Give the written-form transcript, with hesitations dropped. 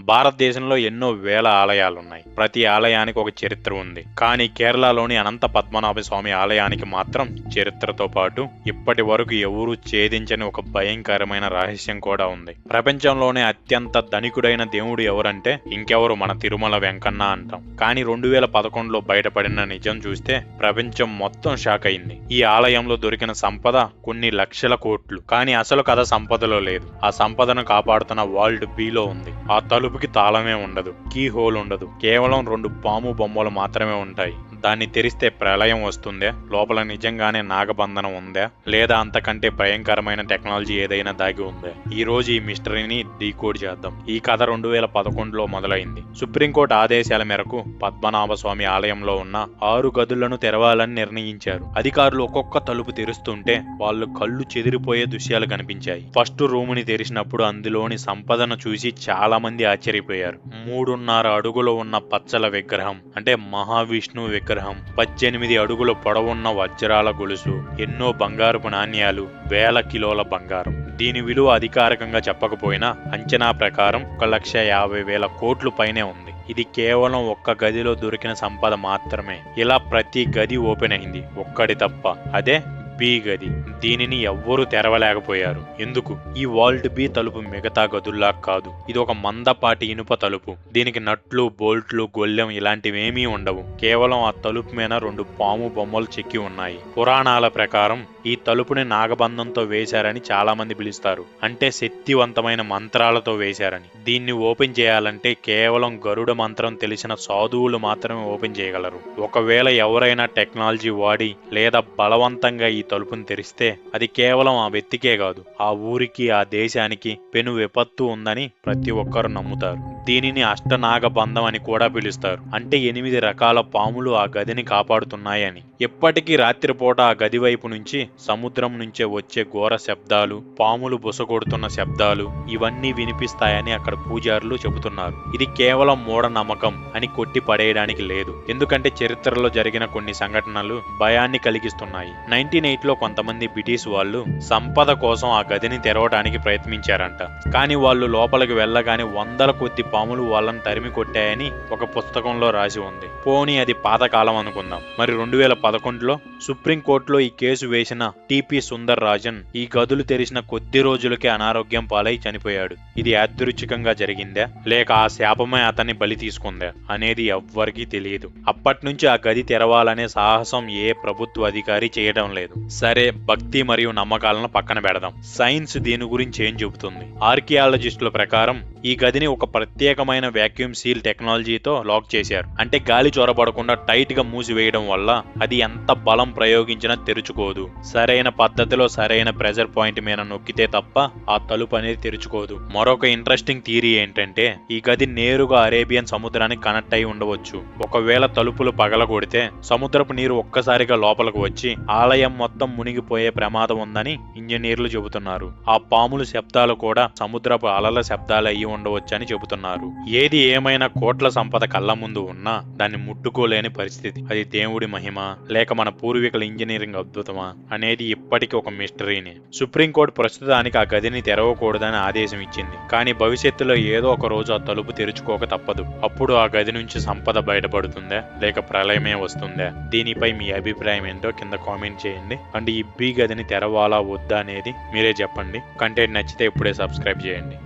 భారతదేశంలో ఎన్నో వేల ఆలయాలున్నాయి. ప్రతి ఆలయానికి ఒక చరిత్ర ఉంది. కానీ కేరళలోని అనంత పద్మనాభ స్వామి ఆలయానికి మాత్రం చరిత్రతో పాటు ఇప్పటి వరకు ఎవరూ ఛేదించని ఒక భయంకరమైన రహస్యం కూడా ఉంది. ప్రపంచంలోనే అత్యంత ధనికుడైన దేవుడు ఎవరంటే ఇంకెవరు, మన తిరుమల వెంకన్న అంటాం. కానీ 2011లో బయటపడిన నిజం చూస్తే ప్రపంచం మొత్తం షాక్ అయింది. ఈ ఆలయంలో దొరికిన సంపద కొన్ని లక్షల కోట్లు. కానీ అసలు కథ సంపదలో లేదు. ఆ సంపదను కాపాడుతున్న వాల్ట్ బిలో ఉంది. ఆ తలుపుకి తాళమే ఉండదు, కీ హోల్ ఉండదు. కేవలం 2 పాము బొమ్మలు మాత్రమే ఉంటాయి. దాన్ని తెరిస్తే ప్రళయం వస్తుందే, లోపల నిజంగానే నాగబంధనం ఉందా, లేదా అంతకంటే భయంకరమైన టెక్నాలజీ ఏదైనా దాగి ఉందా? ఈ రోజు ఈ మిస్టరీని డీకోడ్ చేద్దాం. ఈ కథ 2011లో మొదలైంది. సుప్రీంకోర్టు ఆదేశాల మేరకు పద్మనాభ స్వామి ఆలయంలో ఉన్న 6 గదులను తెరవాలని నిర్ణయించారు. అధికారులు ఒక్కొక్క తలుపు తెరుస్తుంటే వాళ్ళు కళ్ళు చెదిరిపోయే దృశ్యాలు కనిపించాయి. ఫస్ట్ రూముని తెరిచినప్పుడు అందులోని సంపదను చూసి చాలా మంది ఆశ్చర్యపోయారు. 3.5 అడుగులు ఉన్న పచ్చల విగ్రహం, అంటే మహావిష్ణువు విగ్రహం, 18 అడుగుల పొడవున్న వజ్రాల గొలుసు, ఎన్నో బంగారపు నాణ్యాలు, వేల కిలోల బంగారం. దీని విలువ అధికారికంగా చెప్పకపోయినా అంచనా ప్రకారం 1,50,000 కోట్లు పైనే ఉంది. ఇది కేవలం ఒక్క గదిలో దొరికిన సంపద మాత్రమే. ఇలా ప్రతి గది ఓపెన్ అయింది, ఒక్కడి తప్ప. అదే బి గది. దీనిని ఎవ్వరూ తెరవలేకపోయారు. ఎందుకు? ఈ వాల్ట్ బి తలుపు మిగతా గదుల్లా కాదు. ఇది ఒక మందపాటి ఇనుప తలుపు. దీనికి నట్లు, బోల్ట్లు, గొల్లెం ఇలాంటివేమీ ఉండవు. కేవలం ఆ తలుపు మీద 2 పాము బొమ్మలు చెక్కి ఉన్నాయి. పురాణాల ప్రకారం ఈ తలుపుని నాగబంధంతో వేశారని చాలా మంది పిలుస్తారు. అంటే శక్తివంతమైన మంత్రాలతో వేశారని. దీన్ని ఓపెన్ చేయాలంటే కేవలం గరుడ మంత్రం తెలిసిన సాధువులు మాత్రమే ఓపెన్ చేయగలరు. ఒకవేళ ఎవరైనా టెక్నాలజీ వాడి లేదా బలవంతంగా ఈ తలుపుని తెరిస్తే అది కేవలం ఆ వ్యక్తికే కాదు, ఆ ఊరికి, ఆ దేశానికి పెను విపత్తు ఉందని ప్రతి ఒక్కరు నమ్ముతారు. దీనిని అష్టనాగబంధం అని కూడా పిలుస్తారు. అంటే 8 రకాల పాములు ఆ గదిని కాపాడుతున్నాయని. ఎప్పటికీ రాత్రిపూట ఆ గది వైపు నుంచి సముద్రం నుంచే వచ్చే ఘోర శబ్దాలు, పాములు బుసగొడుతున్న శబ్దాలు ఇవన్నీ వినిపిస్తాయని అక్కడ పూజారులు చెబుతున్నారు. ఇది కేవలం మూఢనమ్మకం అని కొట్టి పడేయడానికి లేదు. ఎందుకంటే చరిత్రలో జరిగిన కొన్ని సంఘటనలు భయాన్ని కలిగిస్తున్నాయి. 1908లో కొంతమంది బ్రిటిష్ వాళ్ళు సంపద కోసం ఆ గదిని తెరవడానికి ప్రయత్నించారంట. కానీ వాళ్ళు లోపలికి వెళ్ళగానే వందల కొద్ది పాములు వాళ్ళని తరిమి కొట్టాయని ఒక పుస్తకంలో రాసి ఉంది. పోనీ అది పాతకాలం అనుకుందాం. మరి 2011లో సుప్రీంకోర్టులో ఈ కేసు వేసిన టిపి సుందర్ రాజన్ ఈ గదులు తెరిచిన కొద్ది రోజులకే అనారోగ్యం పాలై చనిపోయాడు. ఇది యాదృచ్ఛికంగా జరిగిందా, లేక ఆ శాపమే అతన్ని బలి తీసుకుందా అనేది ఎవ్వరికీ తెలియదు. అప్పటి నుంచి ఆ గది తెరవాలనే సాహసం ఏ ప్రభుత్వ అధికారి చేయడం లేదు. సరే, భక్తి మరియు నమ్మకాలను పక్కన పెడదాం. సైన్స్ దీని గురించి ఏం చెబుతుంది? ఆర్కియాలజిస్టుల ప్రకారం ఈ గదిని ఒక ప్రత్యేకమైన వాక్యూమ్ సీల్ టెక్నాలజీతో లాక్ చేశారు. అంటే గాలి చొరబడకుండా టైట్ గా మూసివేయడం వల్ల అది ఎంత బలం ప్రయోగించినా తెరుచుకోదు. సరైన పద్ధతిలో సరైన ప్రెజర్ పాయింట్ మీద నొక్కితే తప్ప ఆ తలుపు అనేది తెరుచుకోదు. మరొక ఇంట్రెస్టింగ్ థియరీ ఏంటంటే ఈ గది నేరుగా అరేబియన్ సముద్రానికి కనెక్ట్ అయి ఉండవచ్చు. ఒకవేళ తలుపులు పగలగొడితే సముద్రపు నీరు ఒక్కసారిగా లోపలికి వచ్చి ఆలయం మొత్తం మునిగిపోయే ప్రమాదం ఉందని ఇంజనీర్లు చెబుతున్నారు. ఆ పాముల శబ్దాలు కూడా సముద్రపు అలల శబ్దాలు అయ్యి ఉండవచ్చని చెబుతున్నారు. ఏది ఏమైనా కోట్ల సంపద కళ్ళ ముందు ఉన్నా దాన్ని ముట్టుకోలేని పరిస్థితి. అది దేవుడి మహిమ లేక మన పూర్వీకుల ఇంజనీరింగ్ అద్భుతమా అనేది ఇప్పటికీ ఒక మిస్టరీనే. సుప్రీంకోర్టు ప్రస్తుతానికి ఆ గదిని తెరవకూడదని ఆదేశం ఇచ్చింది. కానీ భవిష్యత్తులో ఏదో ఒక రోజు ఆ తలుపు తెరుచుకోక తప్పదు. అప్పుడు ఆ గది నుంచి సంపద బయటపడుతుందా లేక ప్రళయమే వస్తుందా? దీనిపై మీ అభిప్రాయం ఏంటో కింద కామెంట్ చేయండి. అండ్ ఈ బి గదిని తెరవాలా వద్దా అనేది మీరే చెప్పండి. కంటెంట్ నచ్చితే ఇప్పుడే సబ్స్క్రైబ్ చేయండి.